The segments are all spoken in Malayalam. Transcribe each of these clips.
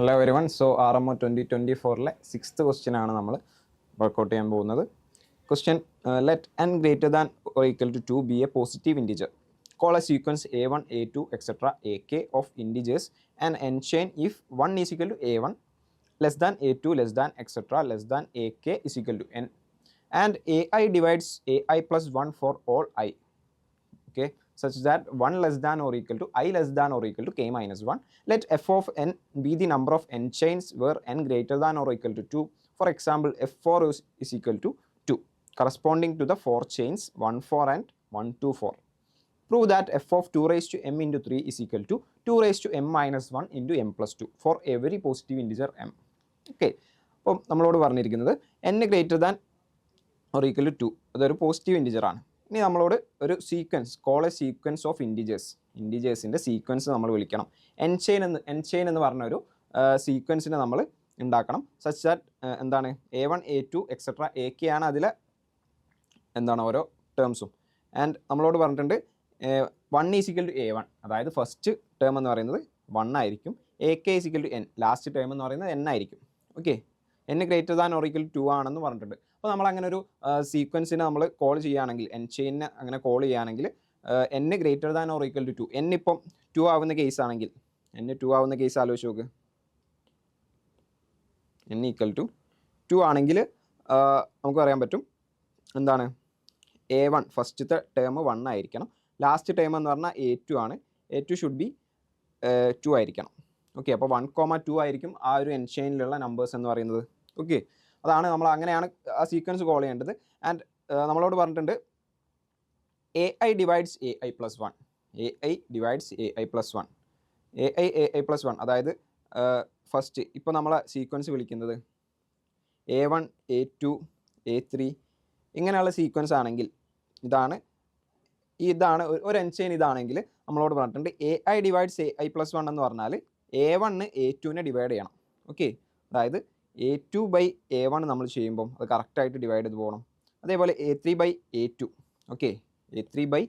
Hello everyone. So RMO 2024 sixth question ആണ് നമ്മൾ വർക്കൗട്ട് ചെയ്യാൻ പോകുന്നത്. Question: let n greater than or equal to 2 be a positive integer. Call a sequence a1 a2 et cetera ak of integers and n chain if 1 is equal to a1 less than a2 less than etc less than ak is equal to n and ai divides ai plus 1 for all I. Okay, such that 1 less than or equal to I less than or equal to k minus 1. Let f of n be the number of n chains where n greater than or equal to 2. For example, f4 is equal to 2, corresponding to the 4 chains 1, 4 and 1, 2, 4. Prove that f of 2 raised to m into 3 is equal to 2 raised to m minus 1 into m plus 2 for every positive integer m. Okay, അപ്പോൾ നമ്മളോട് പറഞ്ഞിരിക്കുന്നത് n greater than or equal to 2, അതൊരു പോസിറ്റീവ് ഇൻറ്റിജർ ആണ്. ഇനി നമ്മളോട് ഒരു sequence, call a sequence of ഇൻറ്റിജേഴ്സിൻ്റെ സീക്വൻസ് നമ്മൾ വിളിക്കണം. എൻ ചെയിൻ എന്ന് പറഞ്ഞ ഒരു സീക്വൻസിനെ നമ്മൾ ഉണ്ടാക്കണം. സച്ച് ദാറ്റ് എന്താണ് a1 a2 എക്സെട്ര ak ആണ് അതിലെ എന്താണ് ഓരോ ടേംസും. ആൻഡ് നമ്മളോട് പറഞ്ഞിട്ടുണ്ട് 1 ഈസ് ഈക്വൽ ടു a1, അതായത് ഫസ്റ്റ് ടേം എന്ന് പറയുന്നത് 1 ആയിരിക്കും. ak is equal to n, last term എന്ന് പറയുന്നത് n ആയിരിക്കും. Okay, n greater than or equal to 2 ആണെന്ന് പറഞ്ഞിട്ടുണ്ട്. അപ്പോൾ നമ്മൾ അങ്ങനെ ഒരു സീക്വൻസിനെ നമ്മൾ കോൾ ചെയ്യുകയാണെങ്കിൽ, എൻ ചെയിനെ അങ്ങനെ കോൾ ചെയ്യുകയാണെങ്കിൽ n greater than or equal to 2, n ഇപ്പം 2 ആവുന്ന കേസ് ആണെങ്കിൽ, n 2 ആവുന്ന കേസ് ആലോചിച്ച് നോക്ക്. n ഈക്വൽ ടു 2 ആണെങ്കിൽ നമുക്ക് പറയാൻ പറ്റും എന്താണ് a1 ഫസ്റ്റത്തെ ടേം 1 ആയിരിക്കണം. ലാസ്റ്റ് ടേം എന്ന് പറഞ്ഞാൽ a2 ആണ്. a2 ഷുഡ് ബി 2 ആയിരിക്കണം. ഓക്കെ, അപ്പോൾ 1,2 ആയിരിക്കും ആ ഒരു എൻ ചെയിനിലുള്ള നമ്പേഴ്സ് എന്ന് പറയുന്നത്. ഓക്കെ, അതാണ് നമ്മൾ അങ്ങനെയാണ് ആ സീക്വൻസ് കോൾ ചെയ്യേണ്ടത്. ആൻഡ് നമ്മളോട് പറഞ്ഞിട്ടുണ്ട് ai divides ai plus 1, ai divides ai plus 1, ai plus 1, അതായത് ഫസ്റ്റ് ഇപ്പോൾ നമ്മളെ സീക്വൻസ് വിളിക്കുന്നത് a1 a2 a3 ഇങ്ങനെയുള്ള സീക്വൻസ് ആണെങ്കിൽ, ഇതാണ് ഒരു എൻ ചെയിൻ ഇതാണെങ്കിൽ നമ്മളോട് പറഞ്ഞിട്ടുണ്ട് ai ഡിവൈഡ്സ് ai പ്ലസ് 1 എന്ന് പറഞ്ഞാൽ a1 a2നെ ഡിവൈഡ് ചെയ്യണം. ഓക്കെ, അതായത് a2 ബൈ a1 നമ്മൾ ചെയ്യുമ്പം അത് കറക്റ്റായിട്ട് ഡിവൈഡ് ചെയ്ത് പോകണം. അതേപോലെ a3 by a2, okay, a3 by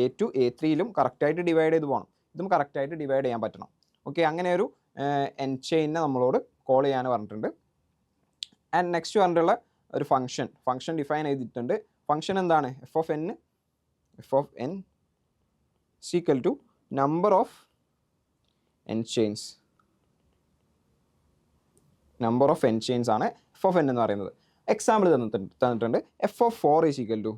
a2 a3യിലും കറക്റ്റായിട്ട് ഡിവൈഡ് ചെയ്ത് പോകണം. ഇതും കറക്റ്റായിട്ട് ഡിവൈഡ് ചെയ്യാൻ പറ്റണം. ഓക്കെ, അങ്ങനെ ഒരു എൻ ചെയിനെ നമ്മളോട് കോൾ ചെയ്യാൻ പറഞ്ഞിട്ടുണ്ട്. ആൻഡ് നെക്സ്റ്റ് പറഞ്ഞിട്ടുള്ള ഒരു ഫംഗ്ഷൻ ഡിഫൈൻ ചെയ്തിട്ടുണ്ട്. ഫംഗ്ഷൻ എന്താണ്? F of N equal to number of N chains. Number of N chains ആണ് എഫ് ഓഫ് എൻ എന്ന് പറയുന്നത്. എക്സാമ്പിൾ തന്നിട്ടുണ്ട്. F of 4 is equal to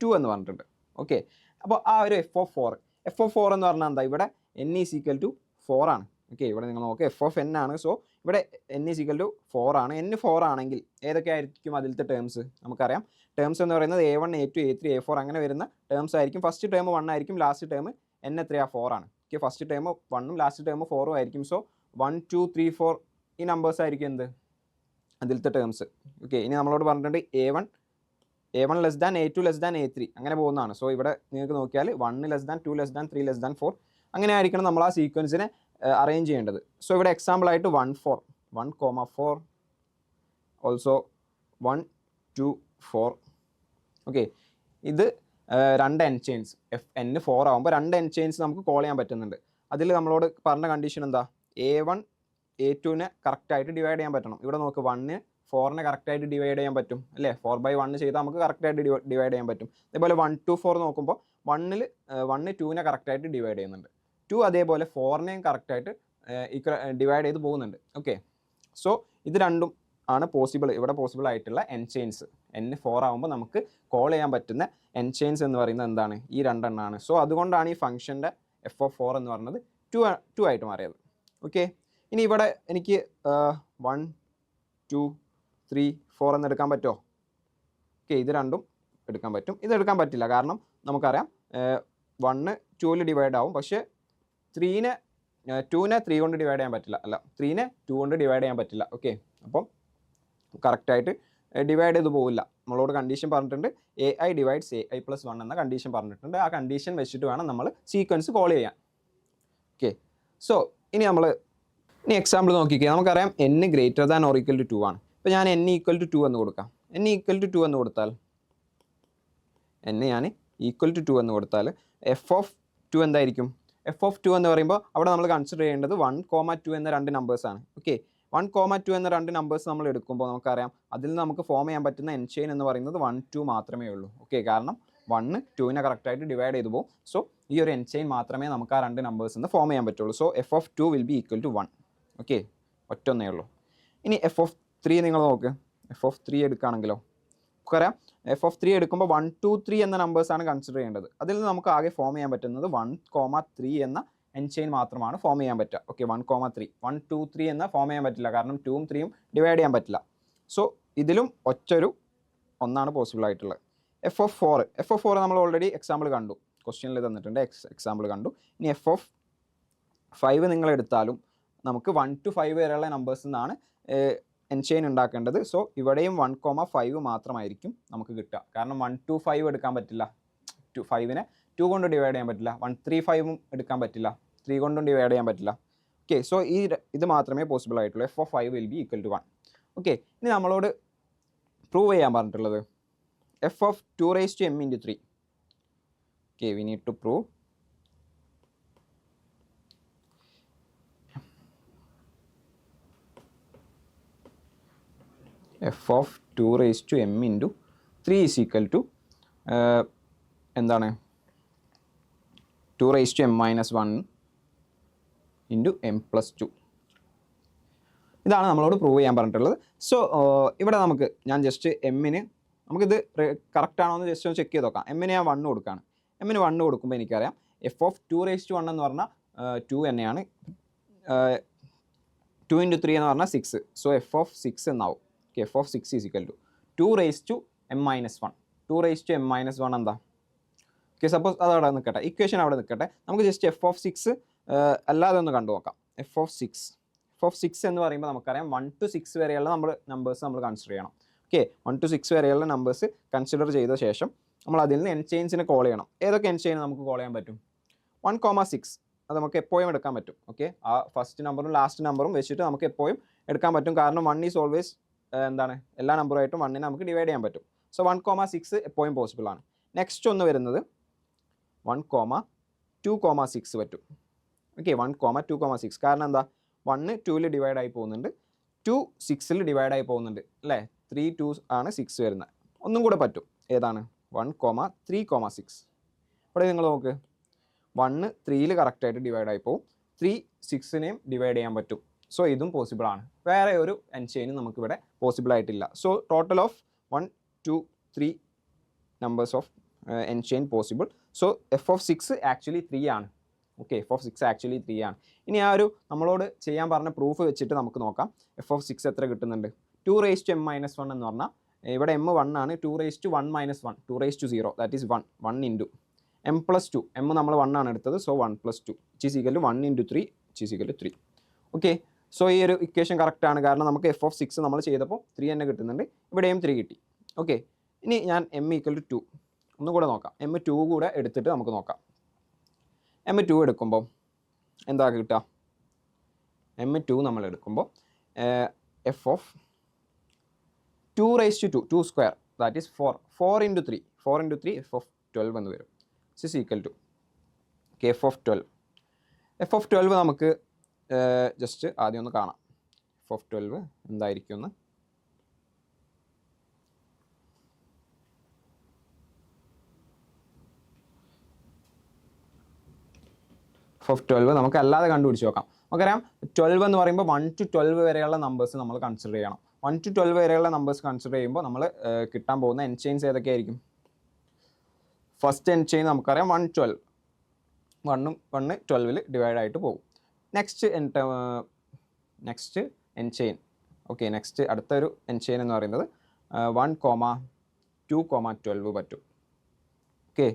2 എന്ന് പറഞ്ഞിട്ടുണ്ട്. ഓക്കെ, അപ്പോൾ ആ ഒരു എഫ് ഓഫ് 4 എന്ന് പറഞ്ഞാൽ എന്താ? ഇവിടെ n ഈസ് ഈക്വൽ ടു 4 ആണ്. ഓക്കെ, ഇവിടെ നിങ്ങൾ നോക്കുക, എഫ് ഓഫ് n ആണ്. സോ ഇവിടെ n ഈസ് ഈക്വൽ ടു 4 ആണ്. n 4 ആണെങ്കിൽ ഏതൊക്കെ ആയിരിക്കും അതിലത്തെ ടേംസ്? നമുക്കറിയാം, ടേംസ് എന്ന് പറയുന്നത് a1 a2 a3 a4 അങ്ങനെ വരുന്ന ടേംസ് ആയിരിക്കും. ഫസ്റ്റ് ടേം 1 ആയിരിക്കും, ലാസ്റ്റ് ടേം n എത്രയാണ്? 4 ആണ്. ഓക്കെ, ഫസ്റ്റ് ടേം 1ഉം ലാസ്റ്റ് ടേം 4ഉം ആയിരിക്കും. സോ 1 2 3 4 ഈ നമ്പേഴ്സ് ആയിരിക്കും എന്ത് അതിലത്തെ ടേംസ്. ഓക്കെ, ഇനി നമ്മളോട് പറഞ്ഞിട്ടുണ്ട് a1 less than a2 less than a3 അങ്ങനെ പോകുന്നതാണ്. സോ ഇവിടെ നിങ്ങൾക്ക് നോക്കിയാൽ 1 less than 2 less than 3 less than 4 അങ്ങനെ ആയിരിക്കണം നമ്മൾ ആ സീക്വൻസിനെ അറേഞ്ച് ചെയ്യേണ്ടത്. സോ ഇവിടെ എക്സാമ്പിൾ ആയിട്ട് 1,4 ഓൾസോ 1 2 4. ഓക്കെ, ഇത് രണ്ട് എൻ ചെയിൻസ്, n 4 ആകുമ്പോൾ രണ്ട് എൻ ചെയിൻസ് നമുക്ക് കോൾ ചെയ്യാൻ പറ്റുന്നുണ്ട്. അതിൽ നമ്മളോട് പറഞ്ഞ കണ്ടീഷൻ എന്താ? a1 a2നെ കറക്റ്റായിട്ട് ഡിവൈഡ് ചെയ്യാൻ പറ്റണം. ഇവിടെ നോക്ക്, 1 4നെ കറക്റ്റായിട്ട് ഡിവൈഡ് ചെയ്യാൻ പറ്റും അല്ലേ? 4/1 ചെയ്താൽ നമുക്ക് കറക്റ്റായിട്ട് ഡിവൈഡ് ചെയ്യാൻ പറ്റും. അതേപോലെ 1 2 4 നോക്കുമ്പോൾ 1 2നെ കറക്റ്റായിട്ട് ഡിവൈഡ് ചെയ്യുന്നുണ്ട്. 2 അതേപോലെ 4നെയും കറക്റ്റായിട്ട് ഡിവൈഡ് ചെയ്ത് പോകുന്നുണ്ട്. ഓക്കെ, സോ ഇത് രണ്ടും ആണ് ഇവിടെ പോസിബിൾ ആയിട്ടുള്ള എൻ ചെയിൻസ്. n 4 ആകുമ്പോൾ നമുക്ക് കോൾ ചെയ്യാൻ പറ്റുന്ന എൻ ചെയിൻസ് എന്ന് പറയുന്നത് എന്താണ്? ഈ രണ്ടെണ്ണമാണ്. സോ അതുകൊണ്ടാണ് ഈ ഫംഗ്ഷൻ്റെ എഫ് ഓഫ് 4 എന്ന് പറയുന്നത് 2 ആയിട്ട് മാറിയത്. ഓക്കെ, ഇനി ഇവിടെ എനിക്ക് 1 2 3 4 എന്ന് എടുക്കാൻ പറ്റുമോ? ഓക്കെ, ഇത് രണ്ടും എടുക്കാൻ പറ്റും. ഇത് എടുക്കാൻ പറ്റില്ല, കാരണം നമുക്കറിയാം 1 2ൽ ഡിവൈഡ് ആവും, പക്ഷേ 2നെ 3 കൊണ്ട് ഡിവൈഡ് ചെയ്യാൻ പറ്റില്ല. 3നെ 2 കൊണ്ട് ഡിവൈഡ് ചെയ്യാൻ പറ്റില്ല. ഓക്കെ, അപ്പം കറക്റ്റായിട്ട് ഡിവൈഡ് ചെയ്ത് പോകില്ല. നമ്മളോട് കണ്ടീഷൻ പറഞ്ഞിട്ടുണ്ട് ai ഡിവൈഡ്സ് ai പ്ലസ് 1 എന്ന കണ്ടീഷൻ പറഞ്ഞിട്ടുണ്ട്. ആ കണ്ടീഷൻ വെച്ചിട്ട് വേണം നമ്മൾ സീക്വൻസ് കോൾ ചെയ്യാൻ. ഓക്കെ, സോ ഇനി എക്സാമ്പിൾ നോക്കിക്കുക. നമുക്കറിയാം n greater than or equal to 2 ആണ്. ഇപ്പോൾ ഞാൻ n ഈക്വൽ ടു 2 എന്ന് കൊടുക്കാം. n ഈക്വൽ ടു 2 എന്ന് കൊടുത്താൽ എഫ് ഓഫ് 2 എന്തായിരിക്കും? എഫ് ഓഫ് ടു എന്ന് പറയുമ്പോൾ അവിടെ നമ്മൾ കൺസിഡർ ചെയ്യേണ്ടത് 1,2 എന്ന രണ്ട് നമ്പേഴ്സാണ്. ഓക്കെ, 1,2 എന്ന രണ്ട് നമ്പേഴ്സ് നമ്മൾ എടുക്കുമ്പോൾ നമുക്കറിയാം അതിൽ നിന്ന് നമുക്ക് ഫോം ചെയ്യാൻ പറ്റുന്ന എൻ ചെയിൻ എന്ന് പറയുന്നത് 1, 2 മാത്രമേ ഉള്ളൂ. ഓക്കെ, കാരണം 1 2നെ കറക്റ്റായിട്ട് ഡിവൈഡ് ചെയ്തു പോകും. സോ ഈ ഒരു എൻ ചെയിൻ മാത്രമേ നമുക്ക് ആ രണ്ട് നമ്പേഴ്സിൽ നിന്ന് ഫോം ചെയ്യാൻ പറ്റുള്ളൂ. So F of 2 will be equal to 1. Okay, ഒറ്റൊന്നേ ഉള്ളൂ. ഇനി എഫ് ഓഫ് 3 നിങ്ങൾ നോക്ക്. എഫ് ഓഫ് 3 എടുക്കുകയാണെങ്കിലോ നമുക്കറിയാം എഫ് ഓഫ് 3 എടുക്കുമ്പോൾ 1, 2, 3 എന്ന നമ്പേഴ്സാണ് കൺസിഡർ ചെയ്യേണ്ടത്. അതിൽ നിന്ന് നമുക്ക് ആകെ ഫോം ചെയ്യാൻ പറ്റുന്നത് 1,3 എന്ന എൻ ചെയിൻ മാത്രമാണ് ഫോം ചെയ്യാൻ പറ്റുക. ഓക്കെ, 1,3 1, 2, 3 എന്ന ഫോം ചെയ്യാൻ പറ്റില്ല, കാരണം 2ഉം 3ഉം ഡിവൈഡ് ചെയ്യാൻ പറ്റില്ല. സോ ഇതിലും ഒറ്റൊരു ഒന്നാണ് പോസിബിൾ ആയിട്ടുള്ളത്. എഫ് ഓഫ് 4 നമ്മൾ ഓൾറെഡി എക്സാമ്പിൾ കണ്ടു, ക്വസ്റ്റ്യനിൽ തന്നിട്ടുണ്ട്, എക്സാമ്പിൾ കണ്ടു. ഇനി എഫ് ഓഫ് 5 നിങ്ങൾ എടുത്താലും നമുക്ക് 1 to 5 വരെയുള്ള നമ്പേഴ്സിൽ നിന്നാണ് എൻ ചെയിൻ ഉണ്ടാക്കേണ്ടത്. സോ ഇവിടെയും 1,5 മാത്രമായിരിക്കും നമുക്ക് കിട്ടുക, കാരണം 1 to 5 എടുക്കാൻ പറ്റില്ല, 5നെ 2 കൊണ്ട് ഡിവൈഡ് ചെയ്യാൻ പറ്റില്ല, 1, 3, 5ഉം എടുക്കാൻ പറ്റില്ല, 3 കൊണ്ടും ഡിവൈഡ് ചെയ്യാൻ പറ്റില്ല. ഓക്കെ, സോ ഇത് മാത്രമേ പോസിബിൾ ആയിട്ടുള്ളൂ. F of 5 will be equal to 1. Okay, ഇനി നമ്മളോട് പ്രൂവ് ചെയ്യാൻ പറഞ്ഞിട്ടുള്ളത് F of 2 raised to m into 3. Okay, we need to prove F of 2 raised to m into 3 is equal to എന്താണ് 2 raised to m minus 1 into m plus 2. ഇതാണ് നമ്മളോട് പ്രൂവ് ചെയ്യാൻ പറഞ്ഞിട്ടുള്ളത്. സോ ഇവിടെ ഞാൻ ജസ്റ്റ് എമ്മിന് നമുക്കിത് കറക്റ്റ് ആണോ എന്ന് ജസ്റ്റ് ഒന്ന് ചെക്ക് ചെയ്ത് നോക്കാം. എമ്മിന് ഞാൻ 1 കൊടുക്കുകയാണ്. എമ്മിന് 1 കൊടുക്കുമ്പോൾ എനിക്കറിയാം എഫ് ഓഫ് 2 raised to 1 എന്ന് പറഞ്ഞാൽ 2 തന്നെയാണ്, 2 into 3 എന്ന് പറഞ്ഞാൽ 6. സോ എഫ് ഓഫ് 6 എന്നാവും. Okay, f of 6 is equal to 2 raised to m minus 1. 2 raised to m minus 1 എന്താ? ഓക്കെ, സപ്പോസ് അത് അവിടെ നിൽക്കട്ടെ, ഇക്വേഷൻ അവിടെ നിൽക്കട്ടെ. നമുക്ക് ജസ്റ്റ് എഫ് ഓഫ് 6 അല്ലാതെ ഒന്ന് കണ്ടു നോക്കാം. എഫ് ഓഫ് 6 എന്ന് പറയുമ്പോൾ നമുക്കറിയാം 1 to 6 വരെയുള്ള നമ്പേഴ്സ് നമ്മൾ കൺസിഡർ ചെയ്യണം. ഓക്കെ, 1 to 6 വരെയുള്ള നമ്പേഴ്സ് കൺസിഡർ ചെയ്ത ശേഷം നമ്മൾ അതിൽ നിന്ന് എൻ ചെയിൻസിനെ കോൾ ചെയ്യണം. ഏതൊക്കെ എൻ ചെയിൻ നമുക്ക് കോൾ ചെയ്യാൻ പറ്റും? 1,6 അത് നമുക്ക് എപ്പോഴും എടുക്കാൻ പറ്റും. ഓക്കെ, ആ ഫസ്റ്റ് നമ്പറും ലാസ്റ്റ് നമ്പറും വെച്ചിട്ട് നമുക്ക് എപ്പോഴും എടുക്കാൻ പറ്റും, കാരണം 1 ഈസ് ഓൾവേസ് എന്താണ് എല്ലാ നമ്പറുമായിട്ടും 1നെ നമുക്ക് ഡിവൈഡ് ചെയ്യാൻ പറ്റും. സോ 1,6 എപ്പോഴും പോസിബിൾ ആണ്. നെക്സ്റ്റ് ഒന്ന് വരുന്നത് 1,2,6 പറ്റും. ഓക്കെ, 1,2,6 കാരണം എന്താ? 1 2ൽ ഡിവൈഡ് ആയി പോകുന്നുണ്ട്, 2 6ൽ ഡിവൈഡ് ആയി പോകുന്നുണ്ട് അല്ലേ? 3 2 ആണ് 6 വരുന്നത്. ഒന്നും കൂടെ പറ്റും, ഏതാണ്? 1,3,6. ഇവിടെ നിങ്ങൾ നോക്ക്, 1 3ൽ കറക്റ്റായിട്ട് ഡിവൈഡ് ആയി പോകും, 3 6നെയും ഡിവൈഡ് ചെയ്യാൻ പറ്റും. സോ ഇതും പോസിബിൾ ആണ്. വേറെ ഒരു എൻ ചെയിനും നമുക്കിവിടെ പോസിബിൾ ആയിട്ടില്ല. So total of 1, 2, 3 numbers of N chain possible. So F of 6 actually 3 ആണ്. ഓക്കെ, എഫ് ഓഫ് 6 ആക്ച്വലി 3 ആണ്. ഇനി ആ ഒരു നമ്മളോട് ചെയ്യാൻ പറഞ്ഞ പ്രൂഫ് വെച്ചിട്ട് നമുക്ക് നോക്കാം എഫ് ഓഫ് 6 എത്ര കിട്ടുന്നുണ്ട്. 2 raised to m minus 1 എന്ന് പറഞ്ഞാൽ ഇവിടെ m 1 ആണ്, 2 raised to 1 minus 1, 2 raised to 0, that is 1 into m plus 2. m നമ്മൾ 1 ആണ് എടുത്തത്, so 1 plus 2 which is equal to 1 into 3 which is equal to 3. Okay, so ഈ ഒരു ഇക്വേഷൻ കറക്റ്റ് ആണ്, കാരണം നമുക്ക് എഫ് ഓഫ് 6 നമ്മൾ ചെയ്തപ്പോൾ 3 തന്നെ കിട്ടുന്നുണ്ട്, ഇവിടെയും 3 കിട്ടി. ഓക്കെ, ഇനി ഞാൻ m ഈക്വൽ ടു 2 ഒന്നും കൂടെ നോക്കാം. m 2 കൂടെ എടുത്തിട്ട് നമുക്ക് നോക്കാം. m 2 എടുക്കുമ്പോൾ എന്താ കിട്ടുക? m 2 നമ്മൾ എടുക്കുമ്പോൾ F of 2 raised to 2, 2 square, that is 4 into 3 F of 12 എന്ന് വരും. This is equal to F of 12 നമുക്ക് ജസ്റ്റ് ആദ്യം ഒന്ന് കാണാം. എഫ് ഓഫ് 12 എന്തായിരിക്കും എന്ന്. എഫ് ഓഫ് 12 നമുക്ക് അല്ലാതെ കണ്ടുപിടിച്ച് നോക്കാം. നമുക്കറിയാം 12 എന്ന് പറയുമ്പോൾ 1 to 12 വരെയുള്ള നമ്പേഴ്സ് നമ്മൾ കൺസിഡർ ചെയ്യണം. 1 to 12 വരെയുള്ള നമ്പേഴ്സ് കൺസിഡർ ചെയ്യുമ്പോൾ നമ്മൾ കിട്ടാൻ പോകുന്ന എൻ ചെയിൻസ് ഏതൊക്കെയായിരിക്കും? ഫസ്റ്റ് എൻ ചെയിൻ നമുക്കറിയാം 1 12, 1 12ൽ ഡിവൈഡ് ആയിട്ട് പോകും. Next N chain, okay, next അടുത്തൊരു എൻ ചെയിൻ എന്ന് പറയുന്നത് 1,2,12 പറ്റും. ഓക്കെ,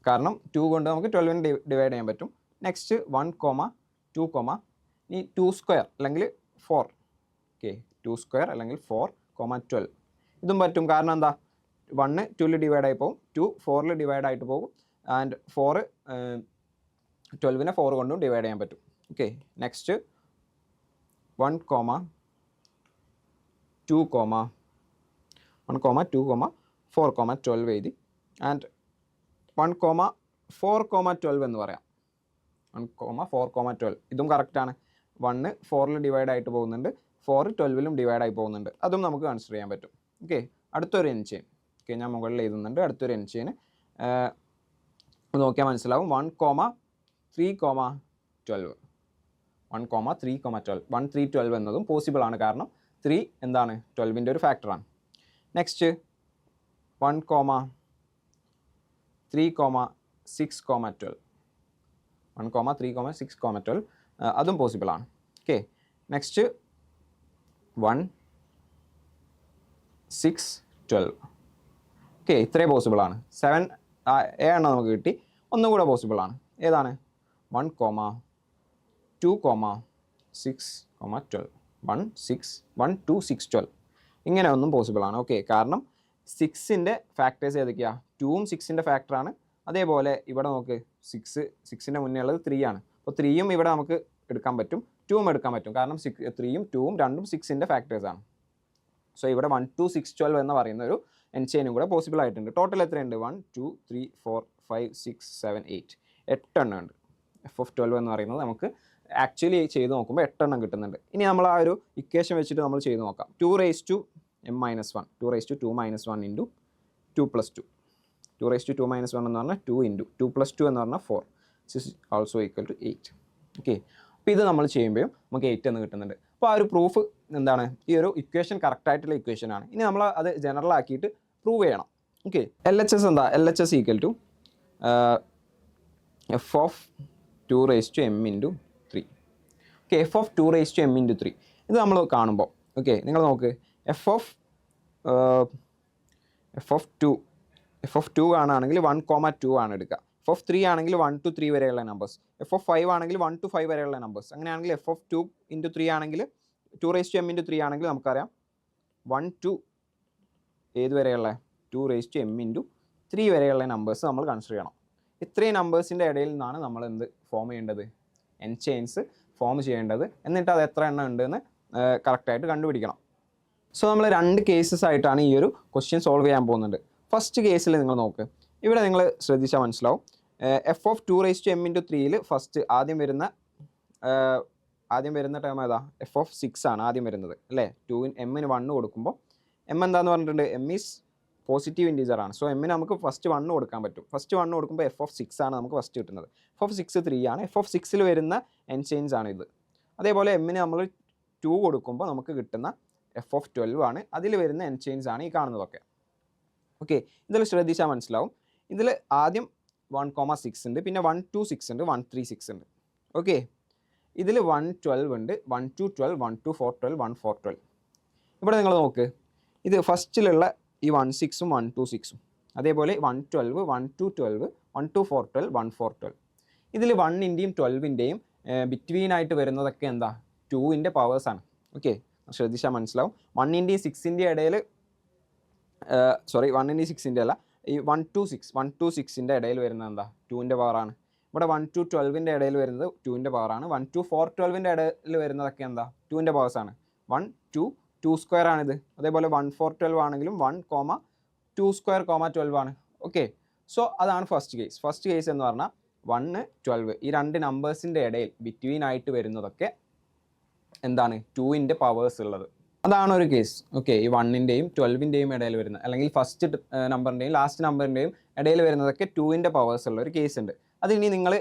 കാരണം 2 കൊണ്ട് നമുക്ക് 12നെ ഡിവൈഡ് ചെയ്യാൻ പറ്റും. നെക്സ്റ്റ് 1,2, ഈ 2 സ്ക്വയർ അല്ലെങ്കിൽ 4. ഓക്കെ, 2 സ്ക്വയർ അല്ലെങ്കിൽ 4,12 ഇതും പറ്റും. കാരണം എന്താ? 1 2ൽ ഡിവൈഡ് ആയി പോകും, 2 4ൽ ഡിവൈഡ് ആയിട്ട് പോകും, ആൻഡ് 4 12നെ 4 കൊണ്ടും ഡിവൈഡ് ചെയ്യാൻ പറ്റും. ഓക്കെ, നെക്സ്റ്റ് 1,2, 4,12 എഴുതി, ആൻഡ് 1,4,12 എന്ന് പറയാം. 1,4,12 ഇതും കറക്റ്റാണ്. 1 4 ഡിവൈഡ് ആയിട്ട് പോകുന്നുണ്ട്, 4 12 ഡിവൈഡ് ആയി പോകുന്നുണ്ട്. അതും നമുക്ക് കൺസിഡർ ചെയ്യാൻ പറ്റും. ഓക്കെ, അടുത്തൊരു എൻ ചെയിൻ. ഓക്കെ, ഞാൻ മുകളിൽ എഴുതുന്നുണ്ട്. അടുത്തൊരു എൻ ചെയിൻ നോക്കിയാൽ മനസ്സിലാവും. 1,3,12 1,3,12 1 3 12 എന്നതും പോസിബിൾ ആണ്. കാരണം 3 എന്താണ് 12ൻ്റെ ഒരു ഫാക്ടറാണ്. നെക്സ്റ്റ് 1,3,6,12 1,3,6,12 അതും പോസിബിൾ ആണ്. ഓക്കെ, നെക്സ്റ്റ് 1,6,12 ഓക്കെ, ഇത്രയും പോസിബിൾ ആണ്. 7 എണ്ണം നമുക്ക് കിട്ടി. ഒന്നും കൂടെ പോസിബിൾ ആണ്. ഏതാണ്? 1,2,6,12 1 2 6 12 ഇങ്ങനെ ഒന്നും പോസിബിൾ ആണ്. ഓക്കെ, കാരണം 6ൻ്റെ ഫാക്ടേഴ്സ് ഏതൊക്കെയാണ്? 2ഉം 6ൻ്റെ ഫാക്ടറാണ്. അതേപോലെ ഇവിടെ നമുക്ക് 6ൻ്റെ മുന്നേ ഉള്ളത് 3 ആണ്. അപ്പോൾ 3യും ഇവിടെ നമുക്ക് എടുക്കാൻ പറ്റും, 2ഉം എടുക്കാൻ പറ്റും. കാരണം 3യും 2ഉം രണ്ടും 6ൻ്റെ ഫാക്ടേഴ്സാണ്. സോ ഇവിടെ 1 2 6 12 എന്ന് പറയുന്ന ഒരു എൻ ചെയിനും കൂടെ പോസിബിൾ ആയിട്ടുണ്ട്. ടോട്ടൽ എത്രയുണ്ട്? 1 2 3 4 5 6 7 8 8 എണ്ണം ഉണ്ട്. F(12) എന്ന് പറയുന്നത് നമുക്ക് ആക്ച്വലി ചെയ്ത് നോക്കുമ്പോൾ 8 എണ്ണം കിട്ടുന്നുണ്ട്. ഇനി നമ്മൾ ആ ഒരു ഇക്വേഷൻ വെച്ചിട്ട് നമ്മൾ ചെയ്ത് നോക്കാം. 2 raised to m minus 1 2 raised to 2 minus 1 into 2 plus 2 2 raised to 2 minus 1 എന്ന് പറഞ്ഞാൽ 2 into 2 plus 2 എന്ന് പറഞ്ഞാൽ 4 this is also equal to 8. Okay, അപ്പോൾ ഇത് നമ്മൾ ചെയ്യുമ്പോഴും നമുക്ക് 8 എന്ന് കിട്ടുന്നുണ്ട്. അപ്പോൾ ആ ഒരു പ്രൂഫ് എന്താണ്? ഈ ഒരു ഇക്വേഷൻ കറക്റ്റ് ആയിട്ടുള്ള ഇക്വേഷൻ ആണ്. ഇനി നമ്മൾ അത് ജനറൽ ആക്കിയിട്ട് പ്രൂവ് ചെയ്യണം. ഓക്കെ, LHS എന്താ? LHS equal to f(2 raised to m into 3). Okay, f(2 raised to m into 3) ഇത് നമ്മൾ കാണുമ്പോൾ ഓക്കെ നിങ്ങൾ നോക്ക്, f(2) ആണെങ്കിൽ 1,2 ആണ് എടുക്കുക. f(3) ആണെങ്കിൽ 1 to 3 വരെയുള്ള നമ്പേഴ്സ്. f(5) ആണെങ്കിൽ 1 to 5 വരെയുള്ള നമ്പേഴ്സ്. അങ്ങനെയാണെങ്കിൽ f(2 into 3) ആണെങ്കിൽ 2 raised to m into 3 ആണെങ്കിൽ നമുക്കറിയാം 1 to ഏത് വരെയുള്ള 2 raised to m into 3 വരെയുള്ള നമ്പേഴ്സ് നമ്മൾ കൺസിഡർ ചെയ്യണം. ഇത്രയും നമ്പേഴ്സിൻ്റെ ഇടയിൽ നിന്നാണ് നമ്മൾ എന്ത് ഫോം ചെയ്യേണ്ടത്? എൻ ചെയിൻസ് ഫോം ചെയ്യേണ്ടത്. എന്നിട്ട് അത് എത്ര എണ്ണം ഉണ്ടെന്ന് കറക്റ്റായിട്ട് കണ്ടുപിടിക്കണം. സോ നമ്മൾ 2 കേസസ് ആയിട്ടാണ് ഈ ഒരു ക്വസ്റ്റ്യൻ സോൾവ് ചെയ്യാൻ പോകുന്നത്. ഫസ്റ്റ് കേസിൽ നിങ്ങൾ നോക്ക്, ഇവിടെ നിങ്ങൾ ശ്രദ്ധിച്ചാൽ മനസ്സിലാവും. f(2 raised to m into 3)ൽ ഫസ്റ്റ് ആദ്യം വരുന്ന ടേം ഏതാ? f(6) ആണ് ആദ്യം വരുന്നത് അല്ലേ? m-ന് 1 കൊടുക്കുമ്പോൾ m എന്താന്ന് പറഞ്ഞിട്ടുണ്ട്? m ഈസ് പോസിറ്റീവ് ഇൻറ്റീജർ ആണ്. സോ m-ന് നമുക്ക് ഫസ്റ്റ് 1 കൊടുക്കാൻ പറ്റും. ഫസ്റ്റ് 1 കൊടുക്കുമ്പോൾ f(6) ആണ് നമുക്ക് ഫസ്റ്റ് കിട്ടുന്നത്. f(6) 3 ആണ്. f(6)ൽ വരുന്ന എൻ ചെയിൻസ് ആണ് ഇത്. അതേപോലെ m-ന് നമ്മൾ 2 കൊടുക്കുമ്പോൾ നമുക്ക് കിട്ടുന്ന f(12) ആണ്. അതിൽ വരുന്ന എൻ ചെയിൻസ് ആണ് ഈ കാണുന്നതൊക്കെ. ഓക്കെ, ഇതിൽ ശ്രദ്ധിച്ചാൽ മനസ്സിലാവും. ഇതിൽ ആദ്യം 1,6 ഉണ്ട്, പിന്നെ 1 2 6 ഉണ്ട്, 1 3 6 ഉണ്ട്. ഓക്കെ, ഇതിൽ 1 12 ഉണ്ട്, 1 2 12 1 2 4 12 1 4 12. ഇവിടെ നിങ്ങൾ നോക്ക്, ഇത് ഫസ്റ്റിലുള്ള ഈ 1 6ഉം 1 2 6ഉം അതേപോലെ 1 12 1 2 12 1 2 4 12 1 4 12. ഇതിൽ 1ൻ്റെയും 12ൻ്റെയും ബിറ്റ്വീൻ ആയിട്ട് വരുന്നതൊക്കെ എന്താ? 2ൻ്റെ പവേഴ്സാണ്. ഓക്കെ, ശ്രദ്ധിച്ചാൽ മനസ്സിലാവും. 1ൻ്റെയും 6ൻ്റെയും ഇടയിൽ 1ൻ്റെയും 6ൻ്റെ അല്ല, ഈ 1 2 6ൻ്റെ ഇടയിൽ വരുന്നത് എന്താ? 2ൻ്റെ പവറാണ്. ഇവിടെ 1 2 12ൻ്റെ ഇടയിൽ വരുന്നത് 2ൻ്റെ പവറാണ്. 1 2 4 12ൻ്റെ ഇടയിൽ വരുന്നതൊക്കെ എന്താ? 2ൻ്റെ പവേഴ്സാണ്. 1 2 2 സ്ക്വയർ ആണിത്. അതേപോലെ 1 4 12 ആണെങ്കിലും 1, 2 സ്ക്വയർ, 12 ആണ്. ഓക്കെ, സോ അതാണ് ഫസ്റ്റ് കേസ്. ഫസ്റ്റ് കേസ് എന്ന് പറഞ്ഞാൽ 1 12 ഈ രണ്ട് നമ്പേഴ്സിൻ്റെ ഇടയിൽ ബിറ്റ്വീൻ ആയിട്ട് വരുന്നതൊക്കെ എന്താണ്? 2ൻ്റെ പവേഴ്സ് ഉള്ളത്. അതാണ് ഒരു കേസ്. ഓക്കെ, ഈ 1ൻ്റെയും 12ൻ്റെയും ഇടയിൽ വരുന്ന, അല്ലെങ്കിൽ ഫസ്റ്റ് നമ്പറിൻ്റെയും ലാസ്റ്റ് നമ്പറിൻ്റെയും ഇടയിൽ വരുന്നതൊക്കെ 2ൻ്റെ പവേഴ്സ് ഉള്ള ഒരു കേസ് ഉണ്ട്. അത് ഇനി നിങ്ങൾ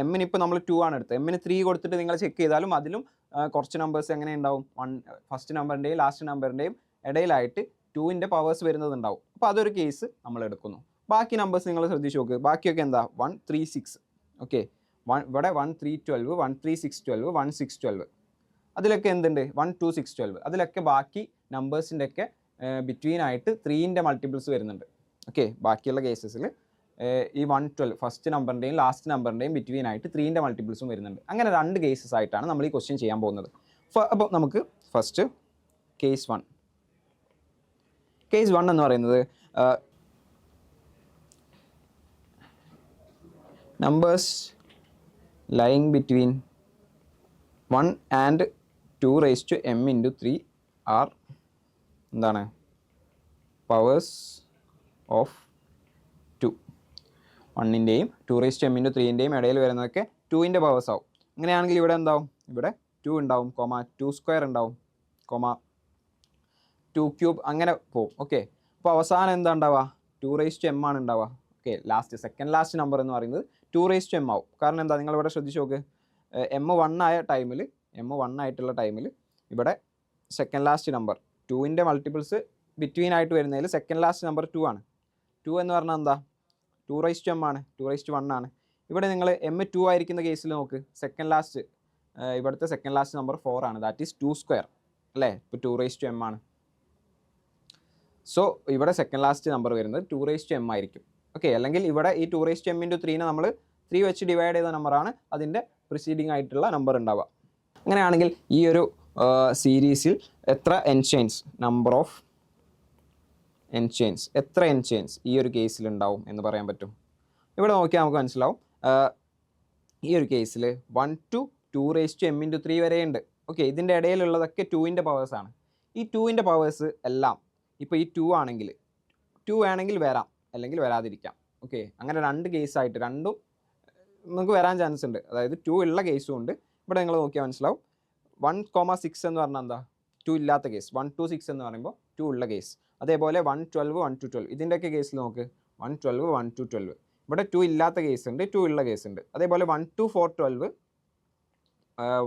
m-ന് ഇപ്പോൾ നമ്മൾ 2 ആണ് എടുത്തത്, m-ന് 3 കൊടുത്തിട്ട് നിങ്ങൾ ചെക്ക് ചെയ്താലും അതിലും കുറച്ച് നമ്പേഴ്സ് എങ്ങനെ ഉണ്ടാവും? ഫസ്റ്റ് നമ്പറിൻ്റെയും ലാസ്റ്റ് നമ്പറിൻ്റെയും ഇടയിലായിട്ട് 2ൻ്റെ പവേഴ്സ് വരുന്നതുണ്ടാവും. അപ്പോൾ അതൊരു കേസ് നമ്മൾ എടുക്കുന്നു. ബാക്കി നമ്പേഴ്സ് നിങ്ങൾ ശ്രദ്ധിച്ച് നോക്ക്. ബാക്കിയൊക്കെ എന്താ? 1 3 6. ഓക്കെ, ഇവിടെ 1 3 12 1 3 6 12 1 6 12 അതിലൊക്കെ എന്തുണ്ട്? 1 2 6 12 അതിലൊക്കെ ബാക്കി നമ്പേഴ്സിൻ്റെ ഒക്കെ ബിറ്റ്വീൻ ആയിട്ട് 3ൻ്റെ മൾട്ടിപ്പിൾസ് വരുന്നുണ്ട്. ഓക്കെ, ബാക്കിയുള്ള കേസസിൽ ഈ 1 12 ഫസ്റ്റ് നമ്പറിൻ്റെയും ലാസ്റ്റ് നമ്പറിൻ്റെയും ബിറ്റ്വീൻ ആയിട്ട് 3ൻ്റെ മൾട്ടിപ്പിൾസും വരുന്നുണ്ട്. അങ്ങനെ 2 കേസസ് ആയിട്ടാണ് നമ്മൾ ഈ ക്വസ്റ്റ്യൻ ചെയ്യാൻ പോകുന്നത്. അപ്പോൾ നമുക്ക് ഫസ്റ്റ് കേസ് 1 എന്ന് പറയുന്നത് numbers lying between 1 and 2 raised to m into 3 are എന്താണ്? Powers of 2. 1ൻ്റെയും 2 raised to m into 3ൻ്റെയും ഇടയിൽ വരുന്നതൊക്കെ 2ൻ്റെ പവേഴ്സ് ആവും. അങ്ങനെയാണെങ്കിൽ ഇവിടെ എന്താവും, ഇവിടെ 2 ഉണ്ടാവും, 2 സ്ക്വയർ ഉണ്ടാവും, 2 ക്യൂബ്, അങ്ങനെ പോവും. ഓക്കെ, അപ്പോൾ അവസാനം എന്താ ഉണ്ടാവുക, 2m ആണ് ഉണ്ടാവുക. ഓക്കെ, സെക്കൻഡ് ലാസ്റ്റ് നമ്പർ എന്ന് പറയുന്നത് 2m ആവും. കാരണം എന്താ, നിങ്ങളിവിടെ ശ്രദ്ധിച്ച് നോക്ക്, m1 ആയിട്ടുള്ള ടൈമിൽ ഇവിടെ സെക്കൻഡ് ലാസ്റ്റ് നമ്പർ 2ൻ്റെ മൾട്ടിപ്പിൾസ് ബിറ്റ്വീൻ ആയിട്ട് വരുന്നതിൽ സെക്കൻഡ് ലാസ്റ്റ് നമ്പർ 2 ആണ്. 2 എന്ന് പറഞ്ഞാൽ എന്താ, 2m ആണ്, 2:1 ആണ്. ഇവിടെ നിങ്ങൾ m2 ആയിരിക്കുന്ന കേസിൽ നോക്ക്, ഇവിടുത്തെ സെക്കൻഡ് ലാസ്റ്റ് നമ്പർ 4 ആണ്, ദാറ്റ് ഈസ് 2 സ്ക്വയർ അല്ലേ. ഇപ്പോൾ 2m ആണ്. സോ ഇവിടെ സെക്കൻഡ് ലാസ്റ്റ് നമ്പർ വരുന്നത് 2m ആയിരിക്കും. ഓക്കെ, അല്ലെങ്കിൽ ഇവിടെ ഈ 2m × 3 നമ്മൾ 3 വെച്ച് ഡിവൈഡ് ചെയ്ത നമ്പറാണ് അതിൻ്റെ പ്രിസീഡിങ് ആയിട്ടുള്ള നമ്പർ ഉണ്ടാവുക. അങ്ങനെയാണെങ്കിൽ ഈ ഒരു സീരീസിൽ എത്ര എൻചെയിൻസ്, നമ്പർ ഓഫ് എൻചെയിൻസ്, എത്ര എൻചെയിൻസ് ഈ ഒരു കേസിൽ ഉണ്ടാവും എന്ന് പറയാൻ പറ്റും. ഇവിടെ നോക്കിയാൽ നമുക്ക് മനസ്സിലാവും, ഈ ഒരു കേസിൽ 1 to 2m × 3 വരെയുണ്ട്. ഓക്കെ, ഇതിൻ്റെ ഇടയിലുള്ളതൊക്കെ 2ൻ്റെ പവേഴ്സാണ്. ഈ 2ൻ്റെ പവേഴ്സ് എല്ലാം ഇപ്പോൾ ഈ 2 ആണെങ്കിൽ 2 വേണമെങ്കിൽ വരാം, അല്ലെങ്കിൽ വരാതിരിക്കാം. ഓക്കെ, അങ്ങനെ രണ്ട് കേസായിട്ട് രണ്ടും നമുക്ക് വരാൻ ചാൻസ് ഉണ്ട്. അതായത് 2 ഉള്ള കേസും ഉണ്ട്. ഇവിടെ നിങ്ങൾ നോക്കിയാൽ മനസ്സിലാവും, 1,6 എന്ന് പറഞ്ഞാൽ എന്താ, 2 ഇല്ലാത്ത കേസ്. 1 to 6 എന്ന് പറയുമ്പോൾ 2 ഉള്ള കേസ്. അതേപോലെ 112, 1 to 12 ഇതിൻ്റെയൊക്കെ കേസിൽ നോക്ക്, 112, 1 to 12 ഇവിടെ 2 ഇല്ലാത്ത കേസ് ഉണ്ട്, 2 ഉള്ള കേസ് ഉണ്ട്. അതേപോലെ 1 to 412,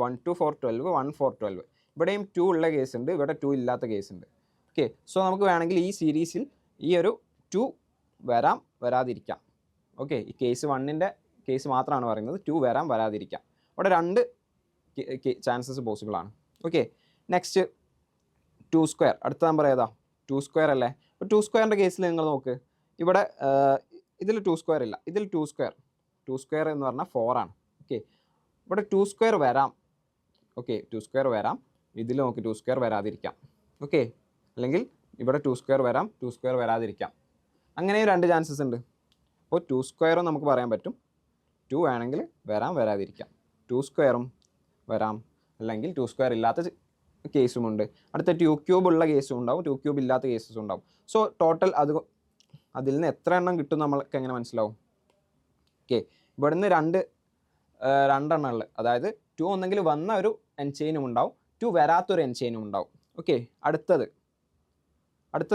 1,412 ഇവിടെയും 2 ഉള്ള കേസ് ഉണ്ട്, ഇവിടെ 2 ഇല്ലാത്ത കേസ് ഉണ്ട്. ഓക്കെ, സോ നമുക്ക് വേണമെങ്കിൽ ഈ സീരീസിൽ ഈ ഒരു 2 വരാം, വരാതിരിക്കാം. ഓക്കെ, ഈ കേസ് 1ൻ്റെ കേസ് മാത്രമാണ് പറയുന്നത്, 2 വരാം, വരാതിരിക്കാം. ഇവിടെ രണ്ട് ചാൻസസ് പോസിബിൾ ആണ്. ഓക്കെ, നെക്സ്റ്റ് 2 സ്ക്വയർ, അടുത്ത നമ്പർ ഏതാ, 2 സ്ക്വയർ അല്ലേ. അപ്പോൾ 2 സ്ക്വയറിൻ്റെ കേസിൽ നിങ്ങൾ നോക്ക്, ഇവിടെ ഇതിൽ 2 സ്ക്വയർ ഇല്ല, ഇതിൽ 2 സ്ക്വയർ എന്ന് പറഞ്ഞാൽ 4 ആണ്. ഓക്കെ, ഇവിടെ 2 സ്ക്വയർ വരാം. ഓക്കെ, 2 സ്ക്വയർ വരാം, ഇതിൽ നോക്കി 2 സ്ക്വയർ വരാതിരിക്കാം. ഓക്കെ, അല്ലെങ്കിൽ ഇവിടെ 2 സ്ക്വയർ വരാം, 2 സ്ക്വയർ വരാതിരിക്കാം. അങ്ങനെ രണ്ട് ചാൻസസ് ഉണ്ട്. അപ്പോൾ 2 സ്ക്വയറും നമുക്ക് പറയാൻ പറ്റും, 2 വേണമെങ്കിൽ വരാം, വരാതിരിക്കാം. 2 സ്ക്വയറും വരാം, അല്ലെങ്കിൽ 2 സ്ക്വയർ ഇല്ലാത്ത കേസുമുണ്ട്. അടുത്ത 2 ക്യൂബ് ഉള്ള കേസും ഉണ്ടാവും, 2 ക്യൂബ് ഇല്ലാത്ത കേസസും ഉണ്ടാവും. സോ ടോട്ടൽ അതിൽ നിന്ന് എത്ര എണ്ണം കിട്ടും നമ്മൾക്ക് എങ്ങനെ മനസ്സിലാവും. ഓക്കെ, ഇവിടുന്ന് രണ്ടെണ്ണം ഉള്ളത്, അതായത് 2 ഒന്നെങ്കിൽ വന്ന ഒരു എൻചെയിനും ഉണ്ടാവും, 2 വരാത്തൊരു എൻചെയിനും ഉണ്ടാവും. ഓക്കെ, അടുത്തത്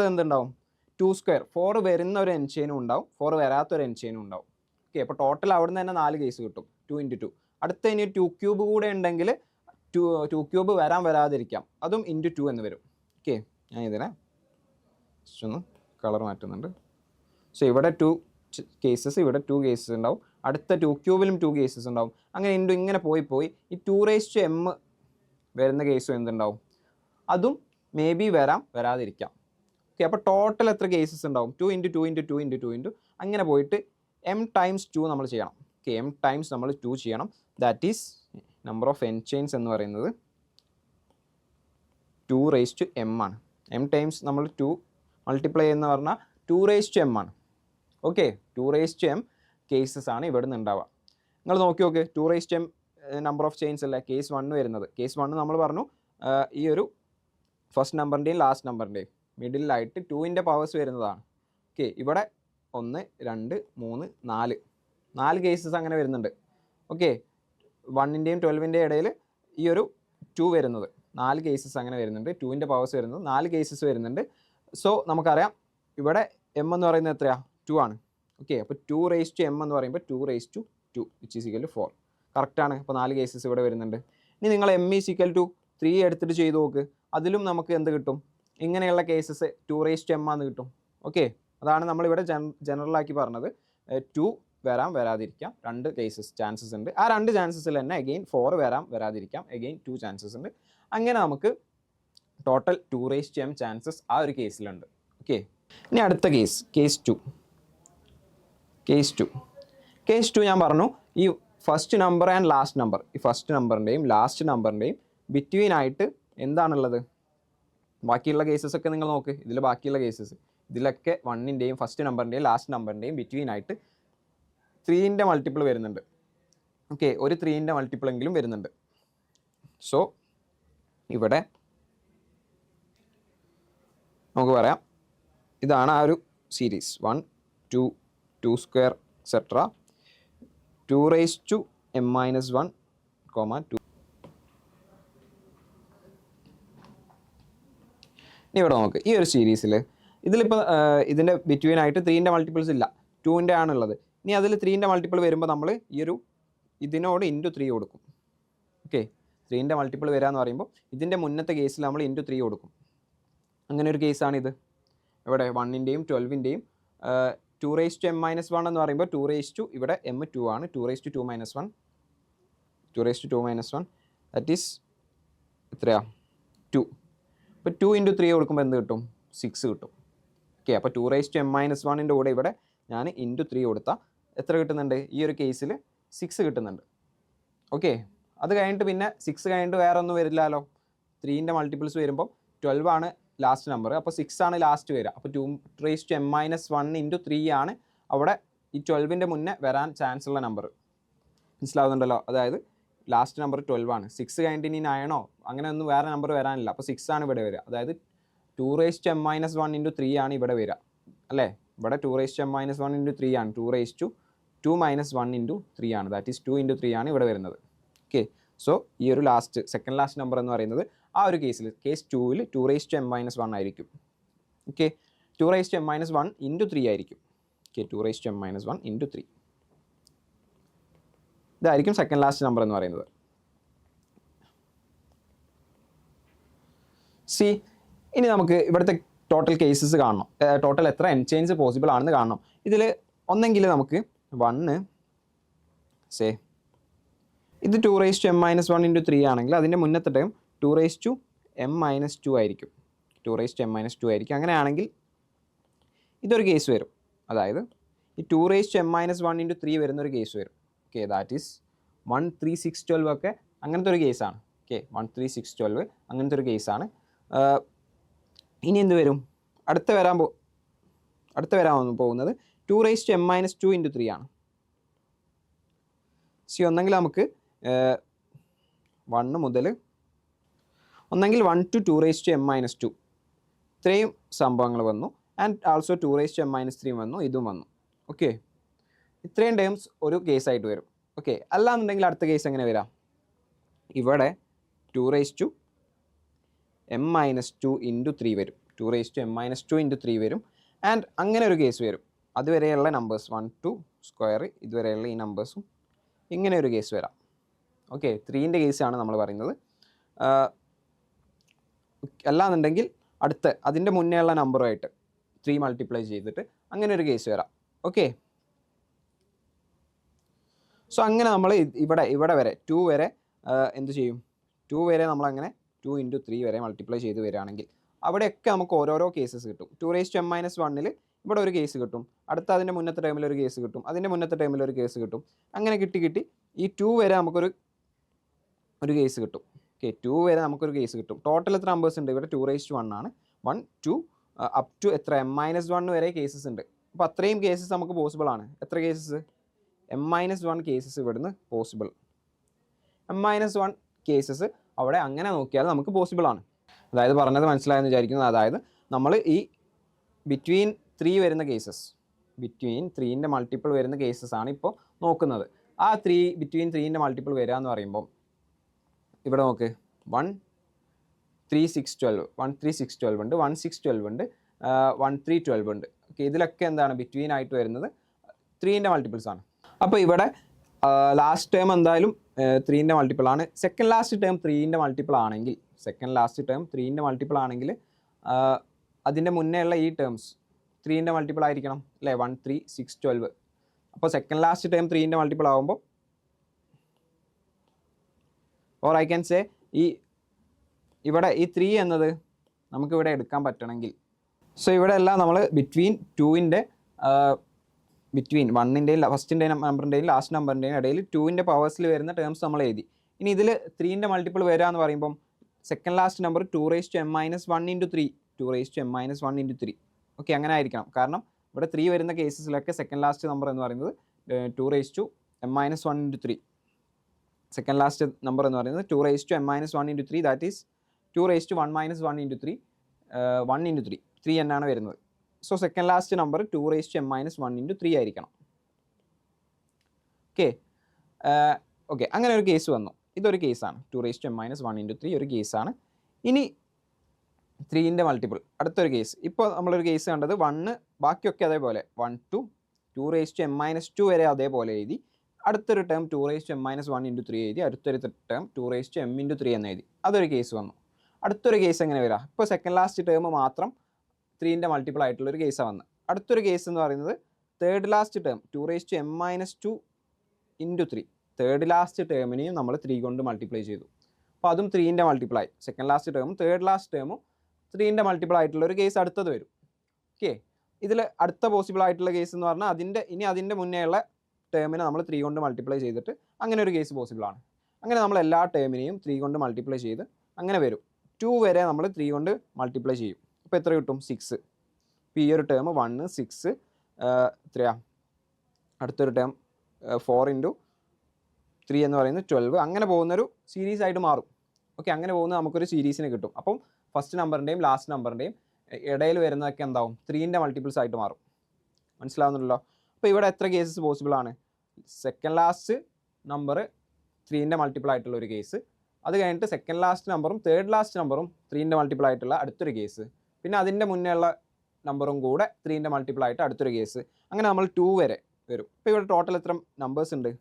എന്തുണ്ടാവും, 2 സ്ക്വയർ, 4 വരുന്ന ഒരു എൻചെയിനും ഉണ്ടാവും, 4 വരാത്തൊരു എൻചെയിനും ഉണ്ടാവും. ഓക്കെ, അപ്പോൾ ടോട്ടൽ അവിടെ നിന്ന് തന്നെ 4 കേസ് കിട്ടും, 2 × 2. അടുത്ത ഇനി 2 ക്യൂബ് കൂടെ ഉണ്ടെങ്കിൽ 2 ക്യൂബ് വരാം, വരാതിരിക്കാം, അതും × 2 എന്ന് വരും. ഓക്കെ, ഞാൻ ഇതിനെ ഒന്ന് കളർ മാറ്റുന്നുണ്ട്. സോ ഇവിടെ 2 കേസസ്, ഇവിടെ 2 കേസസ് ഉണ്ടാവും, അടുത്ത 2 ക്യൂബിലും 2 കേസസ് ഉണ്ടാവും. അങ്ങനെ ഇങ്ങനെ പോയി ഈ 2m വരുന്ന കേസും എന്തുണ്ടാവും, അതും മേ ബി വരാം, വരാതിരിക്കാം. ഓക്കെ, അപ്പോൾ ടോട്ടൽ എത്ര കേസസ് ഉണ്ടാവും, 2 × 2 × 2 × 2 അങ്ങനെ പോയിട്ട് m × 2 നമ്മൾ ചെയ്യണം. ഓക്കെ, m × നമ്മൾ 2 ചെയ്യണം. ദാറ്റ് ഈസ് നമ്പർ ഓഫ് എൻചെയിൻസ് എന്ന് പറയുന്നത് 2m ആണ്. m × നമ്മൾ 2 മൾട്ടിപ്ലൈ എന്ന് പറഞ്ഞാൽ 2m ആണ്. ഓക്കെ, 2m കേസസ് ആണ് ഇവിടെ നിന്ന് ഉണ്ടാവുക. നിങ്ങൾ നോക്കി നോക്ക്, 2m നമ്പർ ഓഫ് ചെയിൻസ് അല്ലേ കേസ് 1 വരുന്നത്. കേസ് 1 നമ്മൾ പറഞ്ഞു ഈ ഒരു ഫസ്റ്റ് നമ്പറിൻ്റെയും ലാസ്റ്റ് നമ്പറിൻ്റെയും മിഡിലായിട്ട് 2ൻ്റെ പവേഴ്സ് വരുന്നതാണ്. ഓക്കെ, ഇവിടെ 1, 2, 3, 4 കേസസ് അങ്ങനെ വരുന്നുണ്ട്. ഓക്കെ, 1ൻ്റെയും 12ൻ്റെയും ഇടയിൽ ഈ ഒരു 2 വരുന്നത് 4 കേസസ് അങ്ങനെ വരുന്നുണ്ട്, 2ൻ്റെ പവേഴ്സ് വരുന്നത് 4 കേസസ് വരുന്നുണ്ട്. സോ നമുക്കറിയാം ഇവിടെ m എന്ന് പറയുന്നത് എത്രയാണ്, 2 ആണ്. ഓക്കെ, അപ്പോൾ 2m എന്ന് പറയുമ്പോൾ 2 which is equal to 4 കറക്റ്റാണ്. അപ്പോൾ 4 കേസസ് ഇവിടെ വരുന്നുണ്ട്. ഇനി നിങ്ങൾ m is equal to 3 എടുത്തിട്ട് ചെയ്ത് നോക്ക്, അതിലും നമുക്ക് എന്ത് കിട്ടും, ഇങ്ങനെയുള്ള കേസസ് 2m ആണെന്ന് കിട്ടും. ഓക്കെ, അതാണ് നമ്മളിവിടെ ജനറലാക്കി പറഞ്ഞത്. 2 വരാം, വരാതിരിക്കാം, 2 കേസസ് ചാൻസസ് ഉണ്ട്. ആ 2 ചാൻസസിൽ തന്നെ അഗെയിൻ 4 വരാം, വരാതിരിക്കാം, അഗെയിൻ 2 ചാൻസസ് ഉണ്ട്. അങ്ങനെ നമുക്ക് ടോട്ടൽ 2m ചാൻസസ് ആ ഒരു കേസിലുണ്ട്. ഓക്കെ, ഇനി അടുത്ത കേസ് 2 ഞാൻ പറഞ്ഞു, ഈ first number and last number, ഈ ഫസ്റ്റ് നമ്പറിൻ്റെയും ലാസ്റ്റ് നമ്പറിൻ്റെയും ബിറ്റ്വീൻ ആയിട്ട് എന്താണുള്ളത്, ബാക്കിയുള്ള കേസസ് ഒക്കെ നിങ്ങൾ നോക്ക്. ഇതിൽ ബാക്കിയുള്ള കേസസ് ഇതിലൊക്കെ 1ൻ്റെയും ഫസ്റ്റ് നമ്പറിൻ്റെയും ലാസ്റ്റ് നമ്പറിൻ്റെയും ബിറ്റ്വീൻ ആയിട്ട് 3ൻ്റെ മൾട്ടിപ്പിൾ വരുന്നുണ്ട്. ഓക്കെ, ഒരു 3ൻ്റെ മൾട്ടിപ്പിൾ എങ്കിലും വരുന്നുണ്ട്. സോ ഇവിടെ നമുക്ക് പറയാം, ഇതാണ് ആ ഒരു സീരീസ് 1, 2, 2 സ്ക്വയർ എക്സെട്ര 2 m-1, 2. ഇനി ഇവിടെ നോക്ക് ഈ ഒരു സീരീസിൽ ഇതിലിപ്പോൾ ഇതിൻ്റെ ബിറ്റ്വീൻ ആയിട്ട് 3ൻ്റെ മൾട്ടിപ്പിൾസ് ഇല്ല, 2ൻ്റെ ആണുള്ളത്. ഇനി അതിൽ 3ൻ്റെ മൾട്ടിപ്പിൾ വരുമ്പോൾ നമ്മൾ ഈ ഒരു ഇതിനോട് ഇൻറ്റു 3 കൊടുക്കും. ഓക്കെ, 3ൻ്റെ മൾട്ടിപ്പിൾ വരാമെന്ന് പറയുമ്പോൾ ഇതിൻ്റെ മുന്നത്തെ കേസിൽ നമ്മൾ ഇൻറ്റു 3 കൊടുക്കും. അങ്ങനെ ഒരു കേസാണിത്. ഇവിടെ 1ൻ്റെയും 12ൻ്റെയും 2m-1 എന്ന് പറയുമ്പോൾ 2 ഇവിടെ m2 ആണ്. 2 - 1 ദാറ്റ് ഈസ് എത്രയാ 2. ഇപ്പോൾ 2 × 3 കൊടുക്കുമ്പോൾ എന്ത് കിട്ടും? 6 കിട്ടും. ഓക്കെ, അപ്പോൾ 2m-1ൻ്റെ കൂടെ ഇവിടെ ഞാൻ ഇൻറ്റു 3 കൊടുത്താൽ എത്ര കിട്ടുന്നുണ്ട്? ഈ ഒരു കേസിൽ 6 കിട്ടുന്നുണ്ട്. ഓക്കെ, അത് കഴിഞ്ഞിട്ട് പിന്നെ 6 കഴിഞ്ഞിട്ട് വേറെ ഒന്നും വരില്ലല്ലോ. 3ൻ്റെ മൾട്ടിപ്പിൾസ് വരുമ്പോൾ 12 ആണ് ലാസ്റ്റ് നമ്പർ, അപ്പോൾ 6 ആണ് ലാസ്റ്റ് വരിക. അപ്പോൾ 2m-1 × 3 ആണ് അവിടെ ഈ 12ൻ്റെ മുന്നേ വരാൻ ചാൻസ് ഉള്ള നമ്പർ. മനസ്സിലാവുന്നുണ്ടല്ലോ? അതായത് ലാസ്റ്റ് നമ്പർ 12 ആണ്. 6 കഴിഞ്ഞിട്ട് ഇനി 9 അങ്ങനെ ഒന്നും വേറെ നമ്പർ വരാനില്ല. അപ്പോൾ 6 ആണ് ഇവിടെ വരിക. അതായത് 2m-1 × 3 ആണ് ഇവിടെ വരിക അല്ലേ? ഇവിടെ 2m-1 × 3 ആണ്. 2 - 1 × 3 ആണ്. ദാറ്റ് ഈസ് 2 × 3 ആണ് ഇവിടെ വരുന്നത്. ഓക്കെ, സോ ഈ ഒരു സെക്കൻഡ് ലാസ്റ്റ് നമ്പർ എന്ന് പറയുന്നത് ആ ഒരു കേസിൽ കേസ് 2ൽ 2m-1 ആയിരിക്കും. ഓക്കെ, 2m-1 × 3 ആയിരിക്കും. ഓക്കെ, 2m-1 × 3 ഇതായിരിക്കും സെക്കൻഡ് ലാസ്റ്റ് നമ്പർ എന്ന് പറയുന്നത്. സി, ഇനി നമുക്ക് ഇവിടുത്തെ ടോട്ടൽ കേസസ് കാണണം. ടോട്ടൽ എത്ര എൻചെയിൻസ് പോസിബിൾ ആണെന്ന് കാണണം. ഇതിൽ ഒന്നെങ്കിൽ നമുക്ക് 1 ഇത് 2m-1 × 3 ആണെങ്കിൽ അതിൻ്റെ മുന്നത്തെ ടൈം 2m-2 ആയിരിക്കും. 2m-2 ആയിരിക്കും. അങ്ങനെയാണെങ്കിൽ ഇതൊരു കേസ് വരും. അതായത് ഈ 2m-1 × 3 വരുന്നൊരു കേസ് വരും. ഓക്കെ, ദാറ്റ് ഈസ് 1 3 6 12 ഒക്കെ അങ്ങനത്തെ ഒരു കേസാണ്. ഓക്കെ, 1 3 6 12 അങ്ങനത്തെ ഒരു കേസാണ്. ഇനി എന്ത് വരും? അടുത്ത വരാൻ പോകുന്നത് 2m-2 × 3 ആണ്. ഒന്നെങ്കിൽ നമുക്ക് 1 മുതൽ ഒന്നെങ്കിൽ 1 to 2m-2 ഇത്രയും സംഭവങ്ങൾ വന്നു. ആൻഡ് ആൾസോ 2m-3 വന്നു, ഇതും വന്നു. ഓക്കെ, ഇത്രയും ടേംസ് ഒരു കേസായിട്ട് വരും. ഓക്കെ, അല്ലാന്നുണ്ടെങ്കിൽ അടുത്ത കേസ് എങ്ങനെ വരാം? ഇവിടെ 2m-2 × 3 വരും. 2m-2 × 3 വരും. ആൻഡ് അങ്ങനെ ഒരു കേസ് വരും. അതുവരെയുള്ള നമ്പേഴ്സ് 1 2 സ്ക്വയർ ഇതുവരെയുള്ള ഈ നമ്പേഴ്സും ഇങ്ങനെ ഒരു കേസ് വരാം. ഓക്കെ, 3ൻ്റെ കേസാണ് നമ്മൾ പറയുന്നത്. അല്ലാന്നുണ്ടെങ്കിൽ അതിൻ്റെ മുന്നേ ഉള്ള നമ്പറുമായിട്ട് 3 മൾട്ടിപ്ലൈ ചെയ്തിട്ട് അങ്ങനെ ഒരു കേസ് വരാം. ഓക്കെ, സോ അങ്ങനെ നമ്മൾ ഇവിടെ വരെ 2 വരെ എന്ത് ചെയ്യും? 2 വരെ നമ്മളങ്ങനെ 2 × 3 വരെ മൾട്ടിപ്ലൈ ചെയ്ത് വരികയാണെങ്കിൽ അവിടെയൊക്കെ നമുക്ക് ഓരോരോ കേസസ് കിട്ടും. 2m-1 ഇവിടെ ഒരു കേസ് കിട്ടും, അതിൻ്റെ മുന്നത്തെ ടൈമിൽ ഒരു കേസ് കിട്ടും, അതിൻ്റെ മുന്നത്തെ ടൈമിൽ ഒരു കേസ് കിട്ടും. അങ്ങനെ കിട്ടി ഈ 2 വരെ നമുക്കൊരു കേസ് കിട്ടും. ഓക്കെ, 2 വരെ നമുക്കൊരു കേസ് കിട്ടും. ടോട്ടൽ എത്ര നമ്പേഴ്സ് ഉണ്ട്? ഇവിടെ 2m-1 ആണ്. 1 2 അപ് ടു എത്ര m-1 വരെ കേസസ് ഉണ്ട്. അപ്പോൾ അത്രയും കേസസ് നമുക്ക് പോസിബിൾ ആണ്. എത്ര കേസസ്? m-1 കേസസ് ഇവിടുന്ന് പോസിബിൾ. m-1 കേസസ് അവിടെ അങ്ങനെ നോക്കിയാൽ നമുക്ക് പോസിബിൾ ആണ്. അതായത് പറഞ്ഞത് മനസ്സിലായെന്ന് വിചാരിക്കുന്നു. അതായത് നമ്മൾ ഈ ബിറ്റ്വീൻ 3 വരുന്ന കേസസ്, ബിറ്റ്വീൻ 3ൻ്റെ മൾട്ടിപ്പിൾ വരുന്ന കേസസ് ആണ് ഇപ്പോൾ നോക്കുന്നത്. ആ ബിറ്റ്വീൻ 3ൻ്റെ മൾട്ടിപ്പിൾ വരിക എന്ന് പറയുമ്പോൾ ഇവിടെ നോക്ക് 1 3 6 12 1 3 6 12 ഉണ്ട്, 1 6 12 ഉണ്ട്, 1 3 12 ഉണ്ട്. ഓക്കെ, ഇതിലൊക്കെ എന്താണ് ബിറ്റ്വീൻ ആയിട്ട് വരുന്നത് 3ൻ്റെ മൾട്ടിപ്പിൾസ് ആണ്. അപ്പോൾ ഇവിടെ ലാസ്റ്റ് ടേം എന്തായാലും 3ൻ്റെ മൾട്ടിപ്പിൾ ആണ്. സെക്കൻഡ് ലാസ്റ്റ് ടേം 3ൻ്റെ മൾട്ടിപ്പിൾ ആണെങ്കിൽ അതിൻ്റെ മുന്നേ ഉള്ള ഈ ടേംസ് 3ൻ്റെ മൾട്ടിപ്പിൾ ആയിരിക്കണം അല്ലേ? 1 3 6 12. അപ്പോൾ സെക്കൻഡ് ലാസ്റ്റ് ടേം 3ൻ്റെ മൾട്ടിപ്പിൾ ആകുമ്പോൾ, ഓർ ഐ ക്യാൻ സേ ഇവിടെ ഈ 3 എന്നത് നമുക്കിവിടെ എടുക്കാൻ പറ്റണമെങ്കിൽ, സോ ഇവിടെ എല്ലാം നമ്മൾ ബിറ്റ്വീൻ 1ൻ്റെയും ഫസ്റ്റിൻ്റെയും നമ്പറിൻ്റെയും ലാസ്റ്റ് നമ്പറിൻ്റെയും ഇടയിൽ 2ൻ്റെ പവേഴ്സിൽ വരുന്ന ടേംസ് നമ്മൾ എഴുതി. ഇനി ഇതിൽ 3ൻ്റെ മൾട്ടിപ്പിൾ വരിക എന്ന് പറയുമ്പം second last number 2m-1 × 3 2m-1 × 3. Okay, അങ്ങനെ ആയിരിക്കണം. കാരണം ഇവിടെ 3 വരുന്ന കേസസിലൊക്കെ സെക്കൻഡ് ലാസ്റ്റ് നമ്പർ എന്ന് പറയുന്നത് 2m-1 × 3. സെക്കൻഡ് ലാസ്റ്റ് നമ്പർ എന്ന് പറയുന്നത് 2m-1 × 3 ദാറ്റ് ഈസ് 2 1 - 1 × 3 1 × 3 3 എന്നാണ് വരുന്നത്. So second last number 2m-1 × 3 ആയിരിക്കണം. ഓക്കെ, ഓക്കെ, അങ്ങനെ ഒരു കേസ് വന്നു. ഇതൊരു കേസാണ്. 2m-1 × 3 ഒരു കേസാണ്. ഇനി 3ൻ്റെ മൾട്ടിപ്പിൾ അടുത്തൊരു കേസ്. ഇപ്പോൾ നമ്മളൊരു കേസ് കണ്ടത് 1, ബാക്കിയൊക്കെ അതേപോലെ 1 to 2m-2 വരെ അതേപോലെ എഴുതി. അടുത്തൊരു ടേം 2m-1 × 3 എഴുതി. അടുത്തൊരു ടേം 2m × 3 എന്ന് എഴുതി. അതൊരു കേസ് വന്നു. അടുത്തൊരു കേസ് എങ്ങനെ വരാം? ഇപ്പോൾ സെക്കൻഡ് ലാസ്റ്റ് ടേം മാത്രം 3ൻ്റെ മൾട്ടിപ്പിൾ ആയിട്ടുള്ളൊരു കേസാണ് വന്നത്. അടുത്തൊരു കേസ് എന്ന് പറയുന്നത് third last term 2m-2 × 3. Third last ടേമിനെയും നമ്മൾ 3 കൊണ്ട് മൾട്ടിപ്ലൈ ചെയ്തു. അപ്പോൾ അതും 3ൻ്റെ മൾട്ടിപ്പിളായി. സെക്കൻഡ് ലാസ്റ്റ് ടേമും തേർഡ് ലാസ്റ്റ് ടേമും 3ൻ്റെ മൾട്ടിപ്പിൾ ആയിട്ടുള്ള ഒരു കേസ് അടുത്തത് വരും. ഓക്കെ, ഇതിൽ അടുത്ത പോസിബിൾ ആയിട്ടുള്ള കേസ് എന്ന് പറഞ്ഞാൽ അതിൻ്റെ മുന്നേ ഉള്ള ടേമിനെ നമ്മൾ 3 കൊണ്ട് മൾട്ടിപ്ലൈ ചെയ്തിട്ട് അങ്ങനെ ഒരു കേസ് പോസിബിൾ ആണ്. അങ്ങനെ നമ്മൾ എല്ലാ ടേമിനെയും 3 കൊണ്ട് മൾട്ടിപ്ലൈ ചെയ്ത് അങ്ങനെ വരും. 2 വരെ നമ്മൾ 3 കൊണ്ട് മൾട്ടിപ്ലൈ ചെയ്യും. അപ്പോൾ എത്ര കിട്ടും? 6. ഇപ്പോൾ ഈ ഒരു ടേം 1, 6 എത്രയാ? അടുത്തൊരു ടേം 4 × 3 എന്ന് പറയുന്നത് 12. അങ്ങനെ പോകുന്നൊരു സീരീസ് ആയിട്ട് മാറും. ഓക്കെ, അങ്ങനെ പോകുന്ന നമുക്കൊരു സീരീസിന് കിട്ടും. അപ്പം ഫസ്റ്റ് നമ്പറിൻ്റെയും ലാസ്റ്റ് നമ്പറിൻ്റെയും ഇടയിൽ വരുന്നതൊക്കെ എന്താവും? 3ൻ്റെ മൾട്ടിപ്പിൾസ് ആയിട്ട് മാറും. മനസ്സിലാവുന്നുണ്ടല്ലോ? അപ്പോൾ ഇവിടെ എത്ര കേസസ് പോസിബിൾ ആണ്? സെക്കൻഡ് ലാസ്റ്റ് നമ്പർ 3ൻ്റെ മൾട്ടിപ്പിൾ ആയിട്ടുള്ള ഒരു കേസ്, അത് കഴിഞ്ഞിട്ട് സെക്കൻഡ് ലാസ്റ്റ് നമ്പറും തേർഡ് ലാസ്റ്റ് നമ്പറും 3ൻ്റെ മൾട്ടിപ്പിൾ ആയിട്ടുള്ള അടുത്തൊരു കേസ്, പിന്നെ അതിൻ്റെ മുന്നേ ഉള്ള നമ്പറും കൂടെ 3ൻ്റെ മൾട്ടിപ്പിൾ ആയിട്ട് അടുത്തൊരു കേസ്. അങ്ങനെ നമ്മൾ 2 വരെ വരും. ഇപ്പോൾ ഇവിടെ ടോട്ടൽ എത്ര നമ്പേഴ്സ് ഉണ്ട്?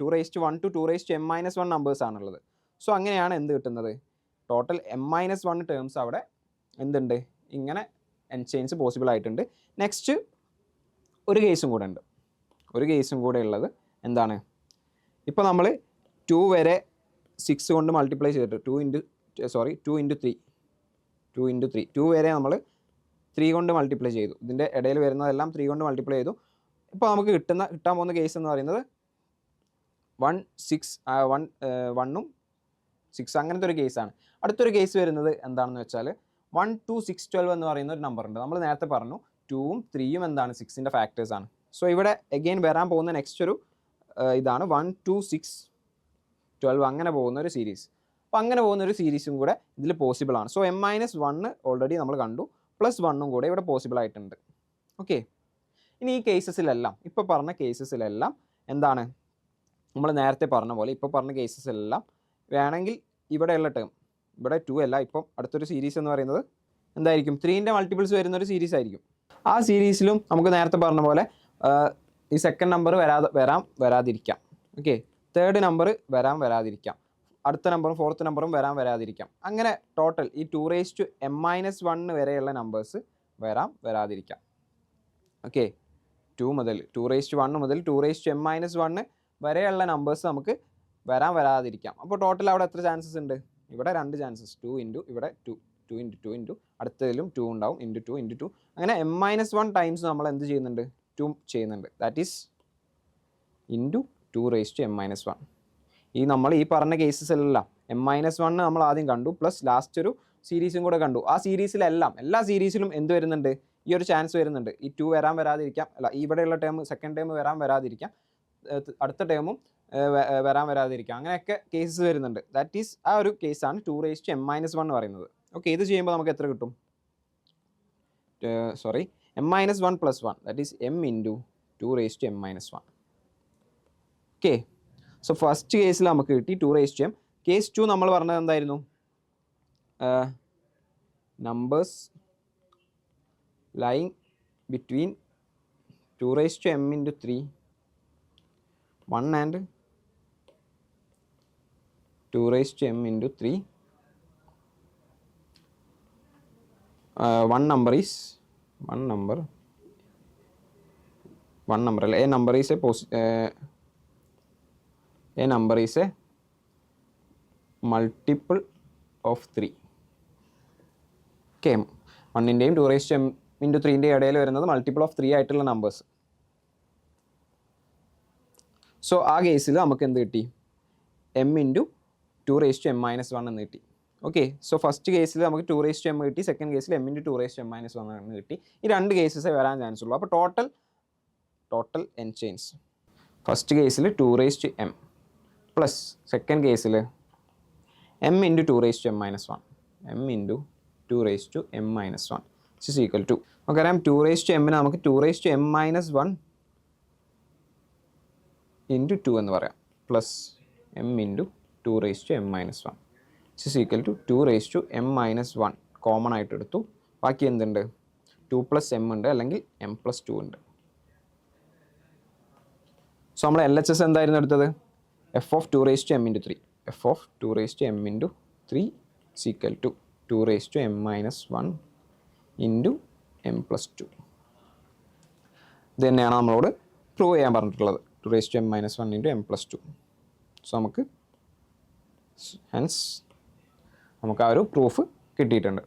2m-1 to 2m-1 നമ്പേഴ്സ് ആണുള്ളത്. സോ അങ്ങനെയാണ് എന്ത് കിട്ടുന്നത്? ടോട്ടൽ m-1 ടേംസ് അവിടെ എന്തുണ്ട്? ഇങ്ങനെ എൻചെയിൻസ് പോസിബിൾ ആയിട്ടുണ്ട്. നെക്സ്റ്റ് ഒരു കേസും കൂടെ ഉണ്ട്. ഒരു കേസും കൂടെ ഉള്ളത് എന്താണ്? ഇപ്പോൾ നമ്മൾ 2 വരെ 6 കൊണ്ട് മൾട്ടിപ്ലൈ ചെയ്തിട്ട് 2 × 3 2 വരെ നമ്മൾ 3 കൊണ്ട് മൾട്ടിപ്ലൈ ചെയ്തു. ഇതിൻ്റെ ഇടയിൽ വരുന്നതെല്ലാം 3 കൊണ്ട് മൾട്ടിപ്ലൈ ചെയ്തു. ഇപ്പോൾ നമുക്ക് കിട്ടാൻ പോകുന്ന കേസ് എന്ന് പറയുന്നത് 1, 6 1ഉം 6 അങ്ങനത്തെ ഒരു കേസാണ്. അടുത്തൊരു കേസ് വരുന്നത് എന്താണെന്ന് വെച്ചാൽ 1, 2, 6, 12 എന്ന് പറയുന്ന ഒരു നമ്പർ ഉണ്ട്. നമ്മൾ നേരത്തെ പറഞ്ഞു 2ഉം 3യും എന്താണ്? 6ൻ്റെ ഫാക്ടേഴ്സാണ്. സോ ഇവിടെ അഗെയിൻ വരാൻ പോകുന്ന നെക്സ്റ്റ് ഒരു ഇതാണ് 1, 2, 6, 12 അങ്ങനെ പോകുന്ന ഒരു സീരീസ്. അപ്പോൾ അങ്ങനെ പോകുന്ന ഒരു സീരീസും കൂടെ ഇതിൽ പോസിബിൾ ആണ്. സോ m-1 ഓൾറെഡി നമ്മൾ കണ്ടു, +1ഉം കൂടെ ഇവിടെ പോസിബിൾ ആയിട്ടുണ്ട്. ഓക്കെ, ഇനി ഈ കേസസിലെല്ലാം ഇപ്പോൾ പറഞ്ഞ കേസസിലെല്ലാം എന്താണ്? നമ്മൾ നേരത്തെ പറഞ്ഞ പോലെ ഇപ്പോൾ പറഞ്ഞ കേസസിലെല്ലാം വേണമെങ്കിൽ ഇവിടെയുള്ള ടേം ഇവിടെ 2 അല്ല, ഇപ്പം അടുത്തൊരു സീരീസ് എന്ന് പറയുന്നത് എന്തായിരിക്കും? 3ൻ്റെ മൾട്ടിപ്പിൾസ് വരുന്ന ഒരു സീരീസ് ആയിരിക്കും. ആ സീരീസിലും നമുക്ക് നേരത്തെ പറഞ്ഞ പോലെ ഈ സെക്കൻഡ് നമ്പർ വരാതിരിക്കാം. ഓക്കെ, തേർഡ് നമ്പർ വരാതിരിക്കാം, അടുത്ത നമ്പറും ഫോർത്ത് നമ്പറും വരാതിരിക്കാം. അങ്ങനെ ടോട്ടൽ ഈ 2m-1 വരെയുള്ള നമ്പേഴ്സ് വരാതിരിക്കാം. ഓക്കെ, 2m-1 മുതൽ 2m-1 വരെയുള്ള നമ്പേഴ്സ് നമുക്ക് വരാതിരിക്കാം. അപ്പോൾ ടോട്ടൽ അവിടെ എത്ര ചാൻസസ് ഉണ്ട്? ഇവിടെ 2 ചാൻസസ്, 2 × ഇവിടെ 2 × 2 അടുത്തതിലും 2 ഉണ്ടാവും, × 2 അങ്ങനെ m-1 ടൈംസ് നമ്മൾ എന്ത് ചെയ്യുന്നുണ്ട്? 2 ചെയ്യുന്നുണ്ട്. That is × 2m-1. നമ്മൾ ഈ പറഞ്ഞ കേസസിലെല്ലാം m-1 നമ്മൾ ആദ്യം കണ്ടു, പ്ലസ് ലാസ്റ്റ് ഒരു സീരീസും കൂടെ കണ്ടു. ആ സീരീസിലെല്ലാം എല്ലാ സീരീസിലും എന്ത് വരുന്നുണ്ട്? ഈ ഒരു ചാൻസ് വരുന്നുണ്ട്. ഈ 2 വരാതിരിക്കാം, അല്ല ഇവിടെയുള്ള ടേം സെക്കൻഡ് ടേം വരാതിരിക്കാം, അടുത്ത ടേമും വരാതിരിക്കാം. അങ്ങനെയൊക്കെ കേസസ് വരുന്നുണ്ട്. ദാറ്റ് ഈസ് ആ ഒരു കേസാണ് 2m-1 എന്ന് പറയുന്നത്. ഓക്കെ, ഇത് ചെയ്യുമ്പോൾ നമുക്ക് എത്ര കിട്ടും? m-1 + 1 that is m × 2m-1. Okay, so first കേസിൽ നമുക്ക് കിട്ടി 2m. കേസ് 2 നമ്മൾ പറഞ്ഞത് എന്തായിരുന്നു? Numbers lying between 2m × 3 1 and 2m × 3 one number a number is a multiple of 3. Okay, 1ൻ്റെയും 2m × 3ൻ്റെയും ഇടയിൽ വരുന്നത് മൾട്ടിപ്പിൾ ഓഫ് 3 ആയിട്ടുള്ള നമ്പേഴ്സ്. സോ ആ കേസിൽ നമുക്ക് എന്ത് കിട്ടി? m × 2m-1 എന്ന് കിട്ടി. ഓക്കെ, സോ ഫസ്റ്റ് കേസിൽ നമുക്ക് 2m കിട്ടി, സെക്കൻഡ് കേസിൽ m × 2m-1 എന്ന് കിട്ടി. ഈ 2 കേസസേ വരാൻ ചാൻസ് ഉള്ളൂ. അപ്പോൾ ടോട്ടൽ n ചെയിൻസ് ഫസ്റ്റ് കേസിൽ 2m പ്ലസ് സെക്കൻഡ് കേസിൽ m × 2m-1 is equal to നമുക്കറിയാം 2m നമുക്ക് 2m-1 × 2 എന്ന് പറയാം, plus M into 2 raise to M minus 1 is equal to 2 raise to M minus 1 common ആയിട്ട് എടുത്തു. ബാക്കി എന്തുണ്ട്? 2 പ്ലസ് എം ഉണ്ട്, അല്ലെങ്കിൽ എം പ്ലസ് 2 ഉണ്ട്. സോ നമ്മൾ എൽ എച്ച് എസ് എന്തായിരുന്നു എടുത്തത്? F of 2 raise to M into 3. F of 2 raise to M into 3 is equal to 2 raise to M minus 1 into M plus 2. ഇത് തന്നെയാണ് നമ്മളോട് പ്രൂവ് ചെയ്യാൻ പറഞ്ഞിട്ടുള്ളത്, 2 raise to M minus 1 into M plus 2. So നമുക്ക് ഹെൻസ് നമുക്ക് ആ ഒരു പ്രൂഫ് കിട്ടിയിട്ടുണ്ട്.